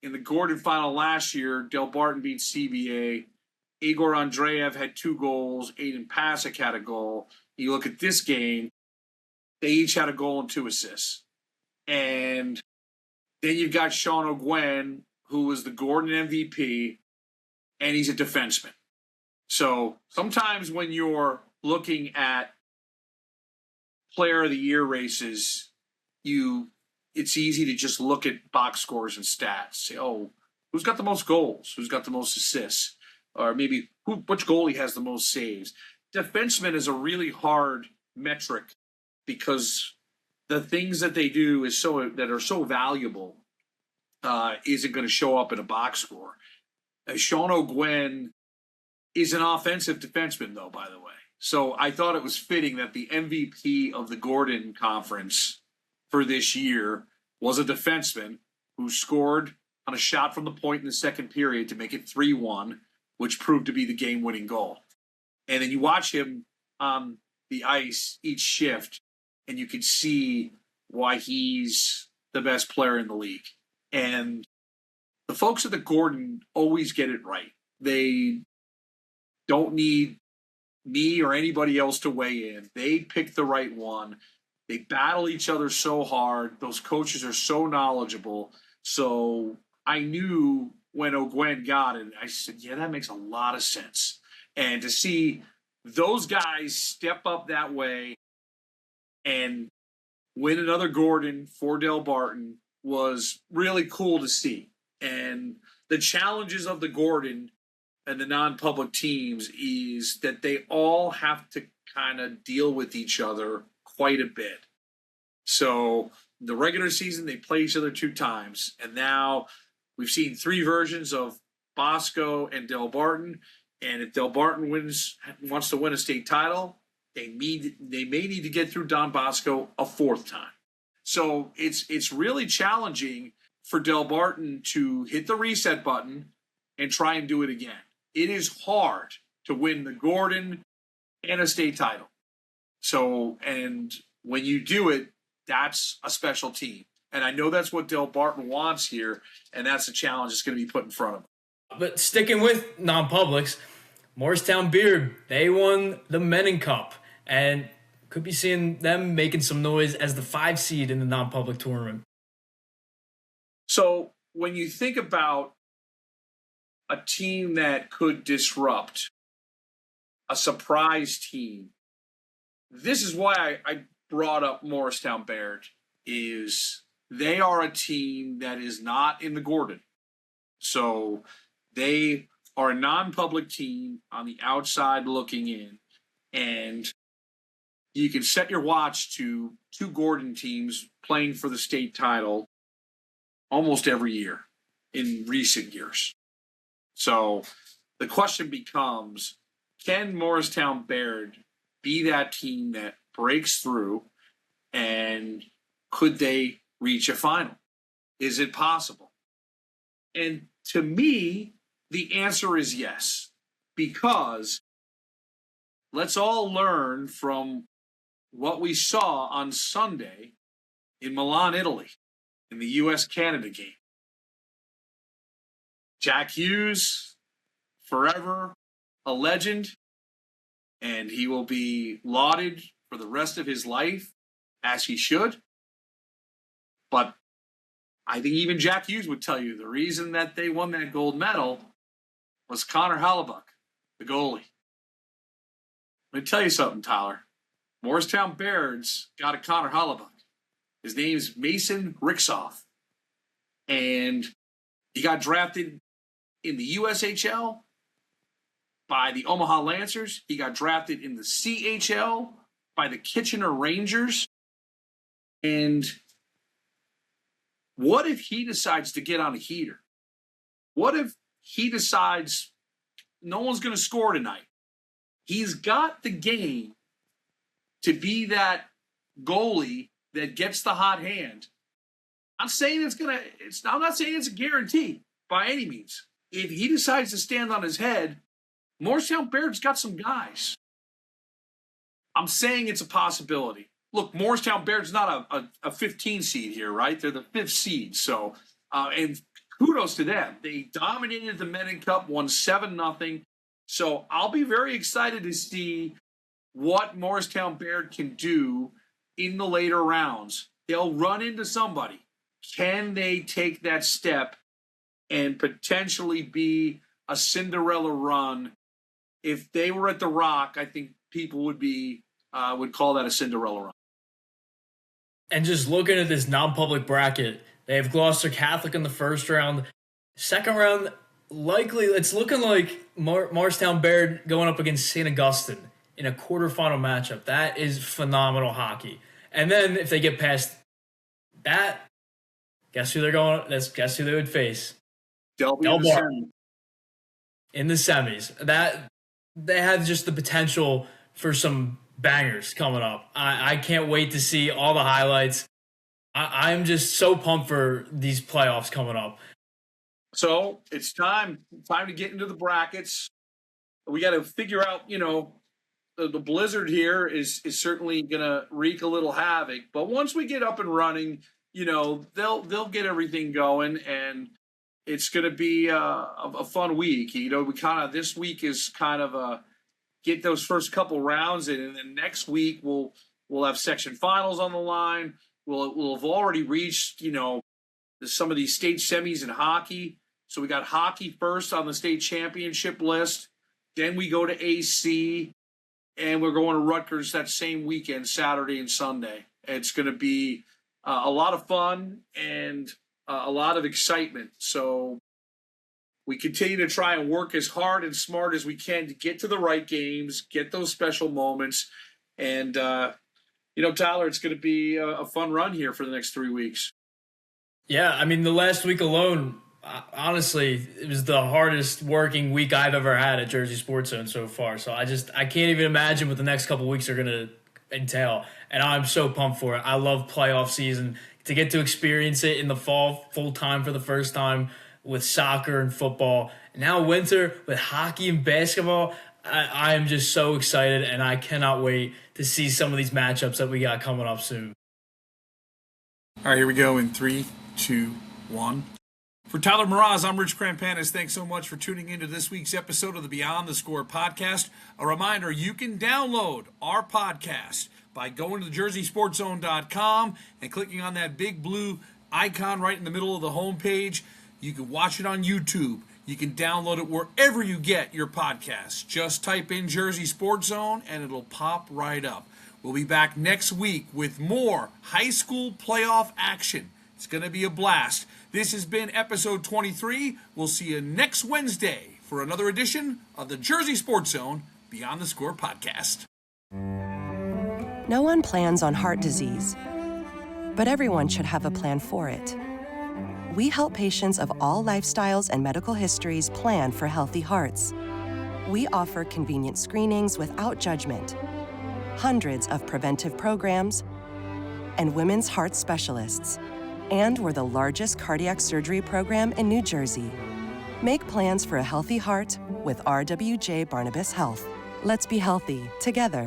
in the Gordon final last year, Delbarton beat CBA. Igor Andreev had 2 goals. Aiden Pasick had a goal. You look at this game, they each had a goal and 2 assists. And then you've got Sean O'Gwen, who was the Gordon MVP, and he's a defenseman. So sometimes when you're looking at player of the year races, it's easy to just look at box scores and stats. Say, oh, who's got the most goals? Who's got the most assists? Or maybe which goalie has the most saves? Defenseman is a really hard metric because the things that they do that are so valuable isn't going to show up in a box score. Sean O'Gwen is an offensive defenseman, though, by the way. So I thought it was fitting that the MVP of the Gordon Conference for this year was a defenseman who scored on a shot from the point in the second period to make it 3-1, which proved to be the game-winning goal. And then you watch him on the ice each shift, and you can see why he's the best player in the league. And the folks at the Gordon always get it right. They don't need me or anybody else to weigh in. They pick the right one. They battle each other so hard. Those coaches are so knowledgeable. So I knew when O'Gwen got it, I said, yeah, that makes a lot of sense. And to see those guys step up that way and win another Gordon for Delbarton was really cool to see. And the challenges of the Gordon and the non-public teams is that they all have to kind of deal with each other quite a bit. So the regular season, they play each other 2 times. And now we've seen 3 versions of Bosco and Delbarton. And if Delbarton wants to win a state title, they may need to get through Don Bosco a 4th time. So it's really challenging for Delbarton to hit the reset button and try and do it again. It is hard to win the Gordon and a state title. So, and when you do it, that's a special team. And I know that's what Delbarton wants here, and that's the challenge that's going to be put in front of them. But sticking with non-publics, Morristown-Beard, they won the Menin Cup, and could be seeing them making some noise as the 5 seed in the non-public tournament. So when you think about a team that could disrupt, a surprise team, this is why I brought up Morristown-Beard, is they are a team that is not in the Gordon. So they are a non-public team on the outside looking in, and you can set your watch to 2 Gordon teams playing for the state title almost every year in recent years. So the question becomes, can Morristown-Beard be that team that breaks through, and could they reach a final? Is it possible? And to me, the answer is yes, because let's all learn from what we saw on Sunday in Milan, Italy, in the U.S.-Canada game. Jack Hughes, forever a legend, and he will be lauded for the rest of his life, as he should. But I think even Jack Hughes would tell you the reason that they won that gold medal was Connor Hallebuck, the goalie. Let me tell you something, Tyler. Morristown-Baird's got a Connor Hallebuck. His name's Mason Rixoff. And he got drafted in the USHL by the Omaha Lancers. He got drafted in the CHL by the Kitchener Rangers. And what if he decides to get on a heater? What if he decides no one's going to score tonight? He's got the game to be that goalie that gets the hot hand. I'm not saying it's a guarantee by any means. If he decides to stand on his head, Morristown-Baird's got some guys. I'm saying it's a possibility. Look, Morristown-Baird's not a 15 seed here, right? They're the 5th seed. So, and kudos to them. They dominated the Menin Cup, won 7-0. So I'll be very excited to see what Morristown-Beard can do in the later rounds. They'll run into somebody. Can they take that step and potentially be a Cinderella run? If they were at the Rock, I think people would call that a Cinderella run. And just looking at this non-public bracket, they have Gloucester Catholic in the first round. Second round, likely it's looking like Morristown-Beard going up against St. Augustine in a quarterfinal matchup. That is phenomenal hockey. And then if they get past that, guess who guess who they would face? Delbarton in the semis. That they have just the potential for some bangers coming up. I can't wait to see all the highlights. I'm just so pumped for these playoffs coming up. So it's time to get into the brackets. We got to figure out, the blizzard here is certainly going to wreak a little havoc. But once we get up and running, they'll get everything going, and it's going to be a fun week. This week is kind of a get those first couple rounds in, and then next week we'll have section finals on the line. We'll have already reached, some of these state semis in hockey. So we got hockey first on the state championship list. Then we go to AC. and we're going to Rutgers that same weekend, Saturday and Sunday. It's going to be a lot of fun and a lot of excitement. So we continue to try and work as hard and smart as we can to get to the right games, get those special moments. And, Tyler, it's going to be a fun run here for the next 3 weeks. Yeah, I mean, the last week alone, honestly, it was the hardest working week I've ever had at Jersey Sports Zone so far. So I can't even imagine what the next couple weeks are going to entail. And I'm so pumped for it. I love playoff season. To get to experience it in the fall full time for the first time with soccer and football. And now winter with hockey and basketball. I am just so excited, and I cannot wait to see some of these matchups that we got coming up soon. All right, here we go in 3, 2, 1. For Tyler Mroz, I'm Rich Krampanis. Thanks so much for tuning into this week's episode of the Beyond the Score podcast. A reminder, you can download our podcast by going to thejerseysportszone.com and clicking on that big blue icon right in the middle of the homepage. You can watch it on YouTube. You can download it wherever you get your podcasts. Just type in Jersey Sports Zone and it'll pop right up. We'll be back next week with more high school playoff action. It's going to be a blast. This has been episode 23. We'll see you next Wednesday for another edition of the Jersey Sports Zone Beyond the Score podcast. No one plans on heart disease, but everyone should have a plan for it. We help patients of all lifestyles and medical histories plan for healthy hearts. We offer convenient screenings without judgment, hundreds of preventive programs, and women's heart specialists. And we're the largest cardiac surgery program in New Jersey. Make plans for a healthy heart with RWJ Barnabas Health. Let's be healthy together.